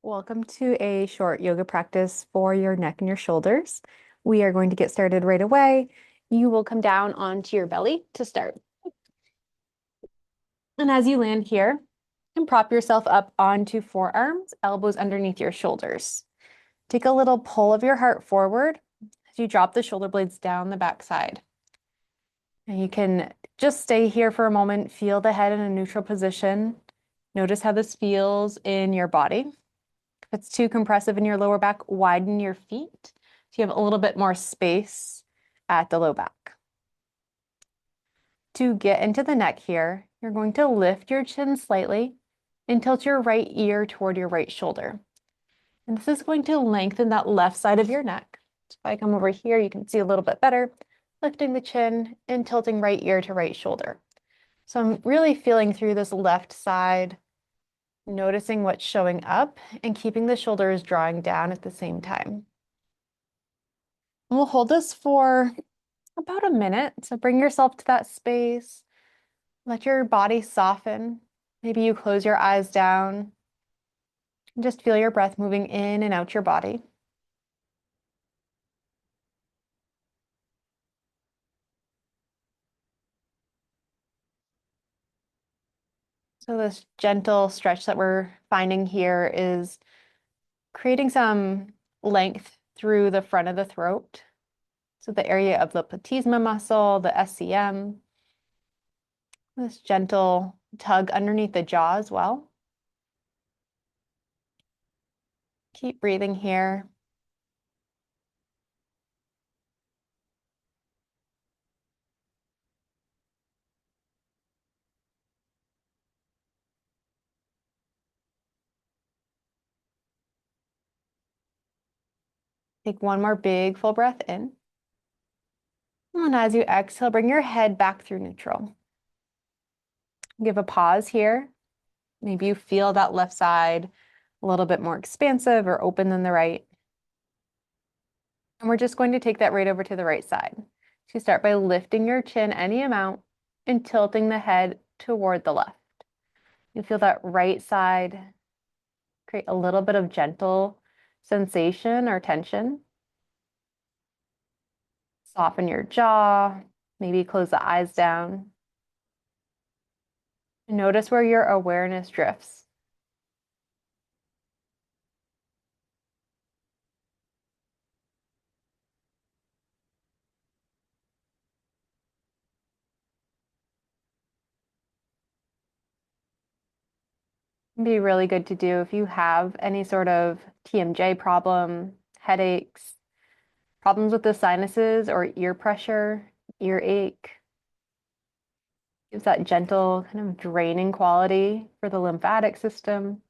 Welcome to a short yoga practice for your neck and your shoulders. We are going to get started right away. You will come down onto your belly to start. And as you land here, you can prop yourself up onto forearms, elbows underneath your shoulders. Take a little pull of your heart forward as you drop the shoulder blades down the backside. And you can just stay here for a moment, feel the head in a neutral position. Notice how this feels in your body. If it's too compressive in your lower back, widen your feet so you have a little bit more space at the low back. To get into the neck here, you're going to lift your chin slightly and tilt your right ear toward your right shoulder. And this is going to lengthen that left side of your neck. So if I come over here, you can see a little bit better, lifting the chin and tilting right ear to right shoulder. So I'm really feeling through this left side, noticing what's showing up and keeping the shoulders drawing down at the same time. And we'll hold this for about a minute. So bring yourself to that space. Let your body soften. Maybe you close your eyes down and just feel your breath moving in and out your body. So this gentle stretch that we're finding here is creating some length through the front of the throat. So the area of the platysma muscle, the SCM, this gentle tug underneath the jaw as well. Keep breathing here. Take one more big full breath in. And as you exhale, bring your head back through neutral. Give a pause here. Maybe you feel that left side a little bit more expansive or open than the right. And we're just going to take that right over to the right side. So you start by lifting your chin any amount and tilting the head toward the left. You feel that right side create a little bit of gentle sensation or tension. Soften your jaw, maybe close the eyes down. Notice where your awareness drifts. It'd be really good to do if you have any sort of TMJ problem, headaches, problems with the sinuses or ear pressure, earache. Gives that gentle kind of draining quality for the lymphatic system.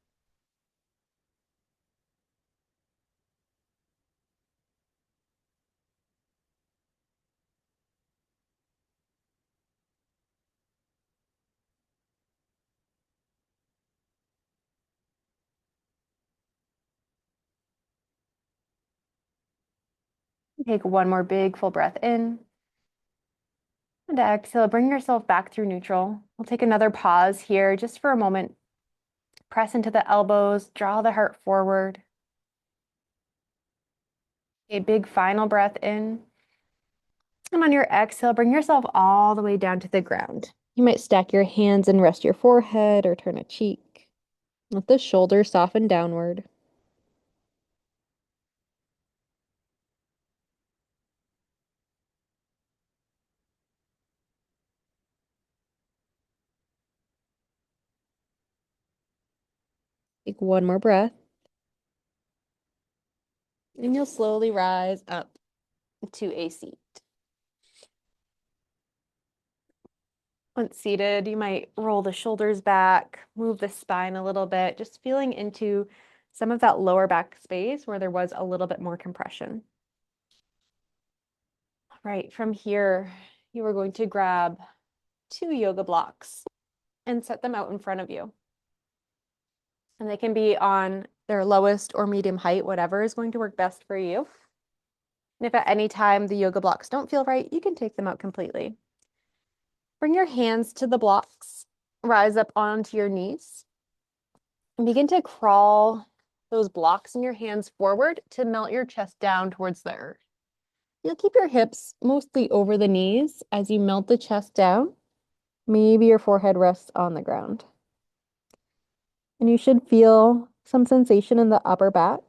Take one more big full breath in. And exhale, bring yourself back through neutral. We'll take another pause here just for a moment. Press into the elbows, draw the heart forward. A big final breath in. And on your exhale, bring yourself all the way down to the ground. You might stack your hands and rest your forehead or turn a cheek. Let the shoulders soften downward. Take one more breath. And you'll slowly rise up to a seat. Once seated, you might roll the shoulders back, move the spine a little bit, just feeling into some of that lower back space where there was a little bit more compression. All right, from here, you are going to grab 2 yoga blocks and set them out in front of you. And they can be on their lowest or medium height, whatever is going to work best for you. And if at any time the yoga blocks don't feel right, you can take them out completely. Bring your hands to the blocks, rise up onto your knees, and begin to crawl those blocks in your hands forward to melt your chest down towards the earth. You'll keep your hips mostly over the knees as you melt the chest down. Maybe your forehead rests on the ground. And you should feel some sensation in the upper back,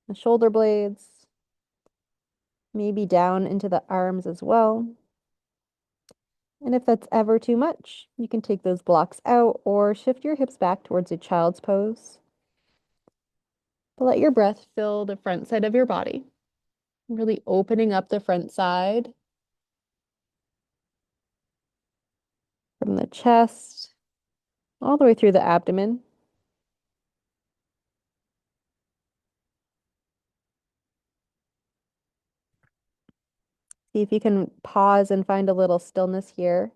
the shoulder blades, maybe down into the arms as well. And if that's ever too much, you can take those blocks out or shift your hips back towards a child's pose. But let your breath fill the front side of your body, really opening up the front side from the chest all the way through the abdomen. See if you can pause and find a little stillness here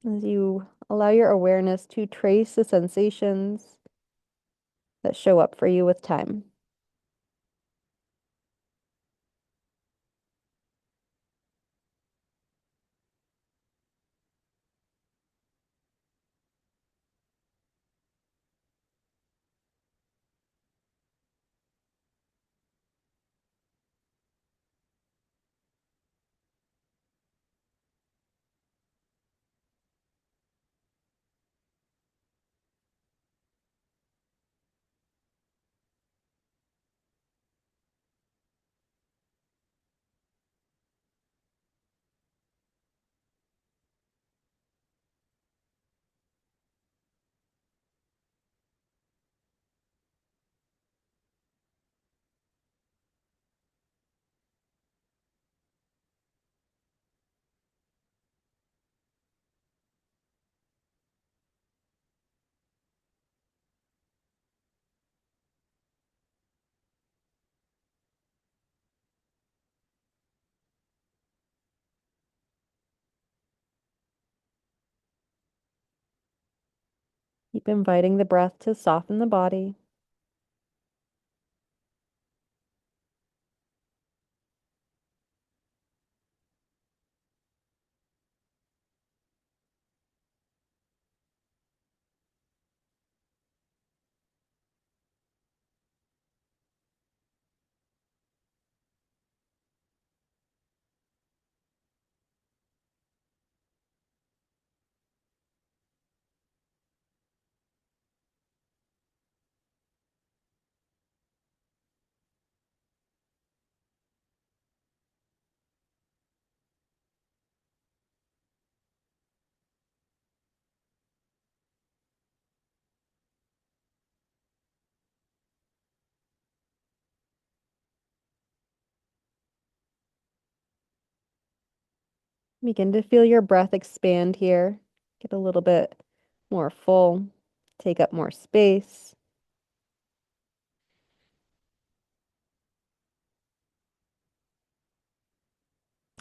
as you allow your awareness to trace the sensations that show up for you with time. Keep inviting the breath to soften the body. Begin to feel your breath expand here. Get a little bit more full. Take up more space.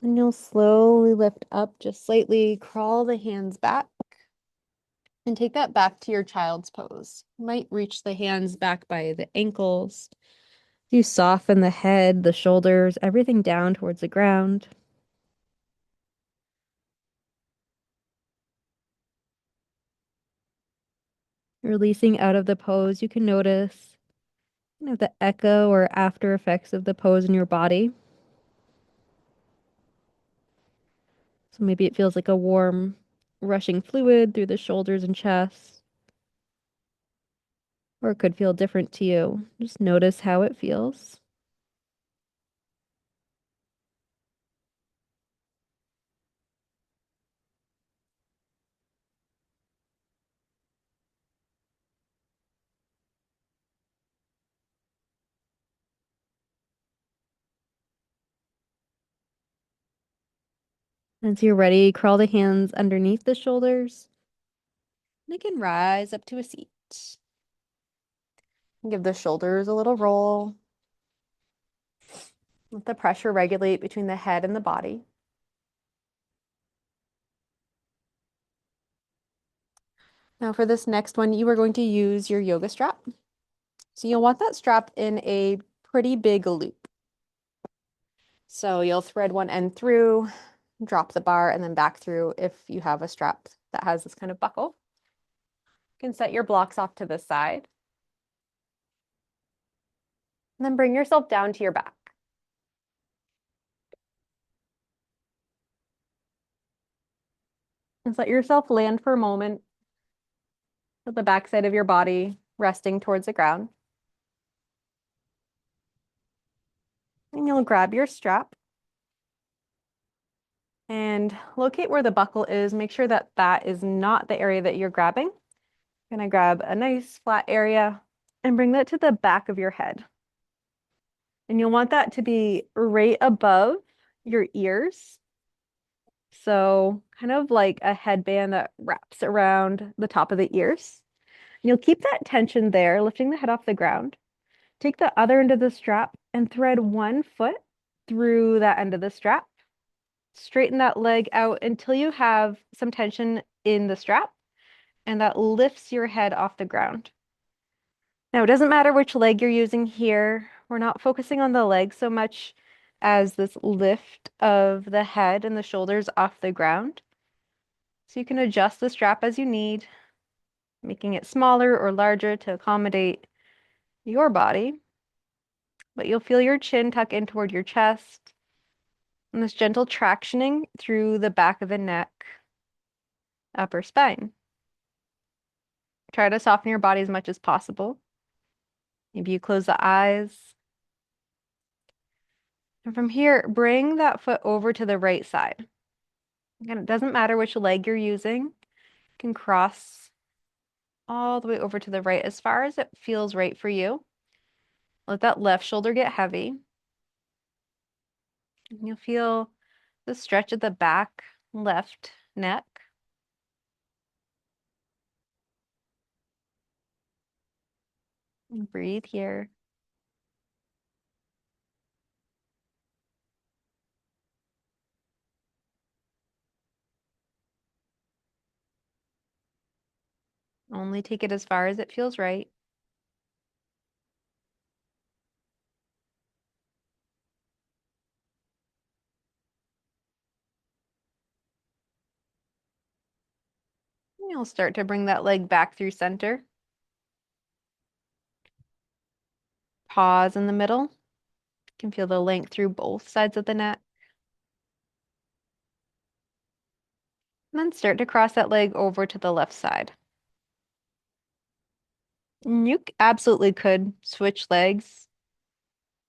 And you'll slowly lift up just slightly, crawl the hands back, and take that back to your child's pose. You might reach the hands back by the ankles. You soften the head, the shoulders, everything down towards the ground. Releasing out of the pose, you can notice the echo or after effects of the pose in your body. So maybe it feels like a warm, rushing fluid through the shoulders and chest. Or it could feel different to you. Just notice how it feels. As you're ready, crawl the hands underneath the shoulders. And again, rise up to a seat. Give the shoulders a little roll. Let the pressure regulate between the head and the body. Now for this next one, you are going to use your yoga strap. So you'll want that strap in a pretty big loop. So you'll thread one end through, drop the bar, and then back through if you have a strap that has this kind of buckle. You can set your blocks off to the side. And then bring yourself down to your back. And let yourself land for a moment with the backside of your body resting towards the ground. And you'll grab your strap and locate where the buckle is. Make sure that that is not the area that you're grabbing. You're gonna grab a nice flat area and bring that to the back of your head. And you'll want that to be right above your ears. So kind of like a headband that wraps around the top of the ears. And you'll keep that tension there, lifting the head off the ground. Take the other end of the strap and thread one foot through that end of the strap. Straighten that leg out until you have some tension in the strap, and that lifts your head off the ground. Now, it doesn't matter which leg you're using here. We're not focusing on the leg so much as this lift of the head and the shoulders off the ground. So you can adjust the strap as you need, making it smaller or larger to accommodate your body. But you'll feel your chin tuck in toward your chest and this gentle tractioning through the back of the neck, upper spine. Try to soften your body as much as possible. Maybe you close the eyes. And from here, bring that foot over to the right side. Again, it doesn't matter which leg you're using. You can cross all the way over to the right as far as it feels right for you. Let that left shoulder get heavy. And you'll feel the stretch at the back left neck. And breathe here. Only take it as far as it feels right. And you'll start to bring that leg back through center. Pause in the middle. You can feel the length through both sides of the neck. And then start to cross that leg over to the left side. And you absolutely could switch legs,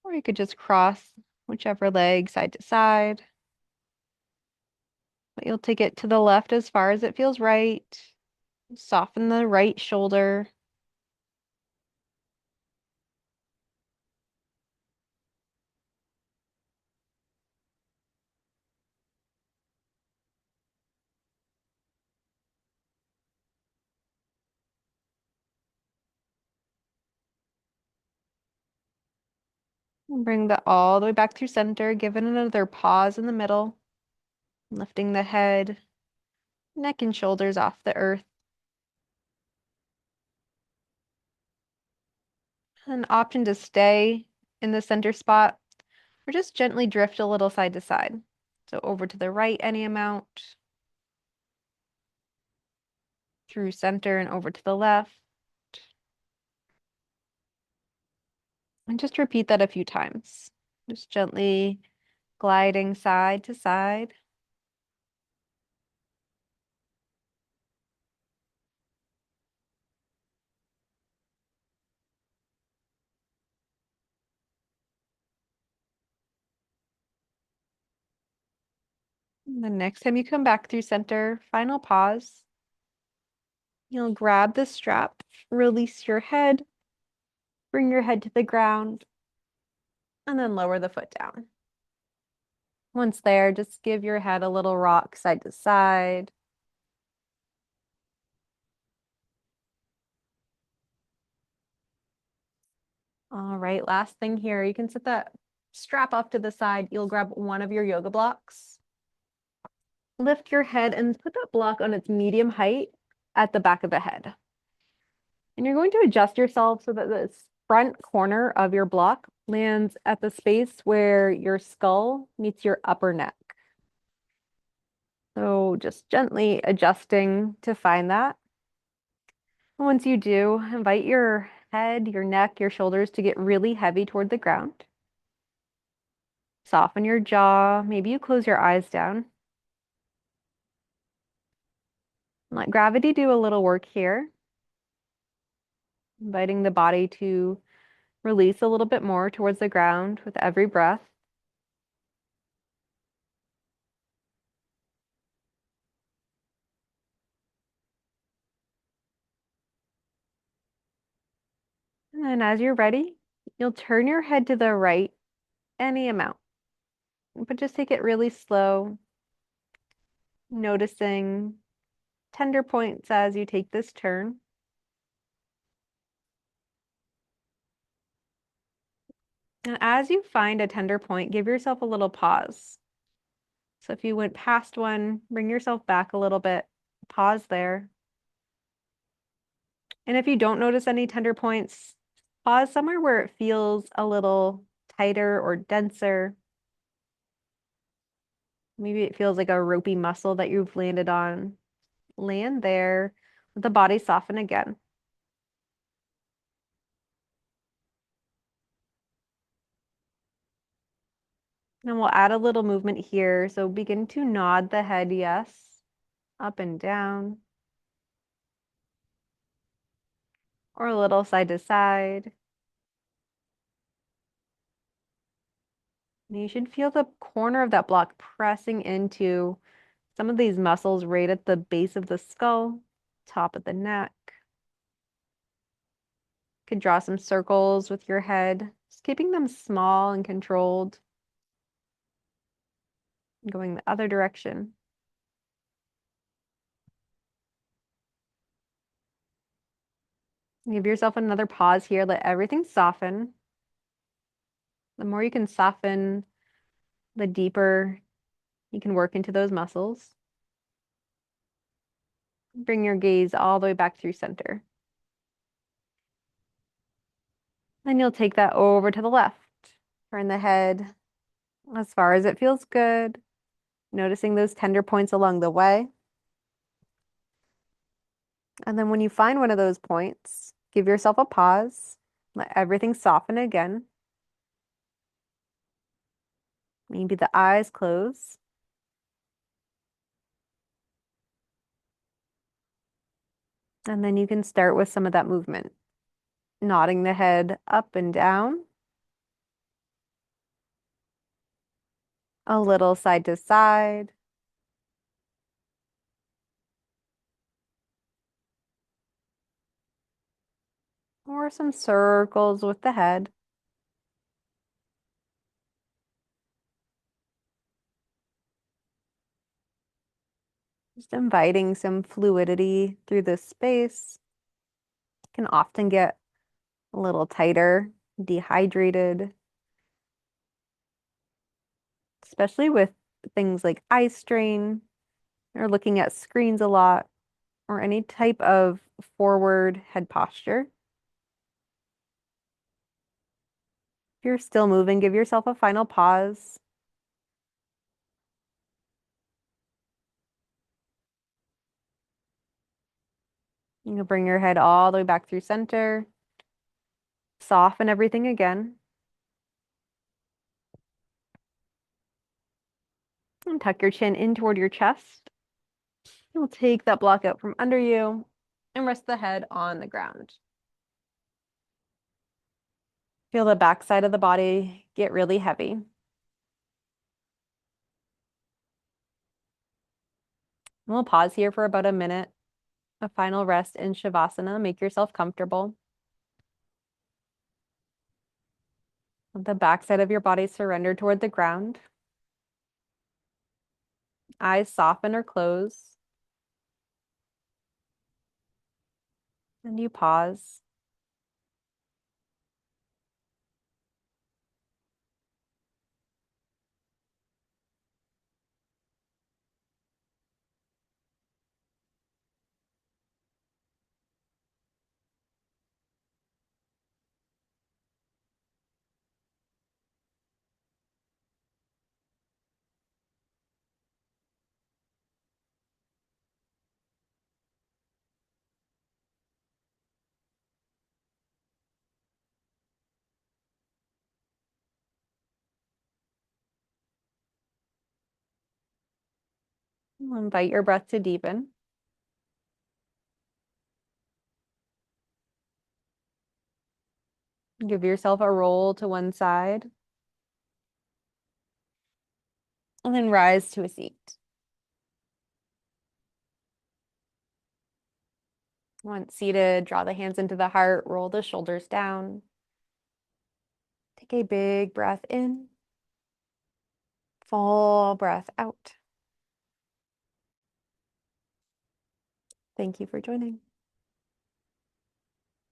or you could just cross whichever leg side to side. But you'll take it to the left as far as it feels right. Soften the right shoulder. And bring that all the way back through center. Give it another pause in the middle. Lifting the head, neck and shoulders off the earth. An option to stay in the center spot or just gently drift a little side to side. So over to the right any amount, through center and over to the left. And just repeat that a few times. Just gently gliding side to side. And the next time you come back through center, final pause. You'll grab the strap, release your head, bring your head to the ground, and then lower the foot down. Once there, just give your head a little rock side to side. All right, last thing here, you can set that strap off to the side. You'll grab one of your yoga blocks. Lift your head and put that block on its medium height at the back of the head. And you're going to adjust yourself so that the front corner of your block lands at the space where your skull meets your upper neck. So just gently adjusting to find that. Once you do, invite your head, your neck, your shoulders to get really heavy toward the ground. Soften your jaw. Maybe you close your eyes down. Let gravity do a little work here, inviting the body to release a little bit more towards the ground with every breath. And then as you're ready, you'll turn your head to the right any amount, but just take it really slow, noticing tender points as you take this turn. And as you find a tender point, give yourself a little pause. So if you went past one, bring yourself back a little bit, pause there. And if you don't notice any tender points, pause somewhere where it feels a little tighter or denser. Maybe it feels like a ropey muscle that you've landed on. Land there, let the body soften again. And we'll add a little movement here. So begin to nod the head, yes, up and down, or a little side to side. And you should feel the corner of that block pressing into some of these muscles right at the base of the skull, top of the neck. Could draw some circles with your head, just keeping them small and controlled. Going the other direction. Give yourself another pause here. Let everything soften. The more you can soften, the deeper you can work into those muscles. Bring your gaze all the way back through center. Then you'll take that over to the left. Turn the head as far as it feels good, noticing those tender points along the way. And then when you find one of those points, give yourself a pause. Let everything soften again. Maybe the eyes close. And then you can start with some of that movement, nodding the head up and down, a little side to side, or some circles with the head. Just inviting some fluidity through this space. Can often get a little tighter, dehydrated, especially with things like eye strain or looking at screens a lot or any type of forward head posture. If you're still moving, give yourself a final pause. You can bring your head all the way back through center. Soften everything again. And tuck your chin in toward your chest. You'll take that block out from under you and rest the head on the ground. Feel the back side of the body get really heavy. We'll pause here for about a minute. A final rest in Shavasana. Make yourself comfortable. Let the back side of your body surrender toward the ground. Eyes soften or close. And you pause. Invite your breath to deepen. Give yourself a roll to one side. And then rise to a seat. Once seated, draw the hands into the heart, roll the shoulders down. Take a big breath in. Full breath out. Thank you for joining.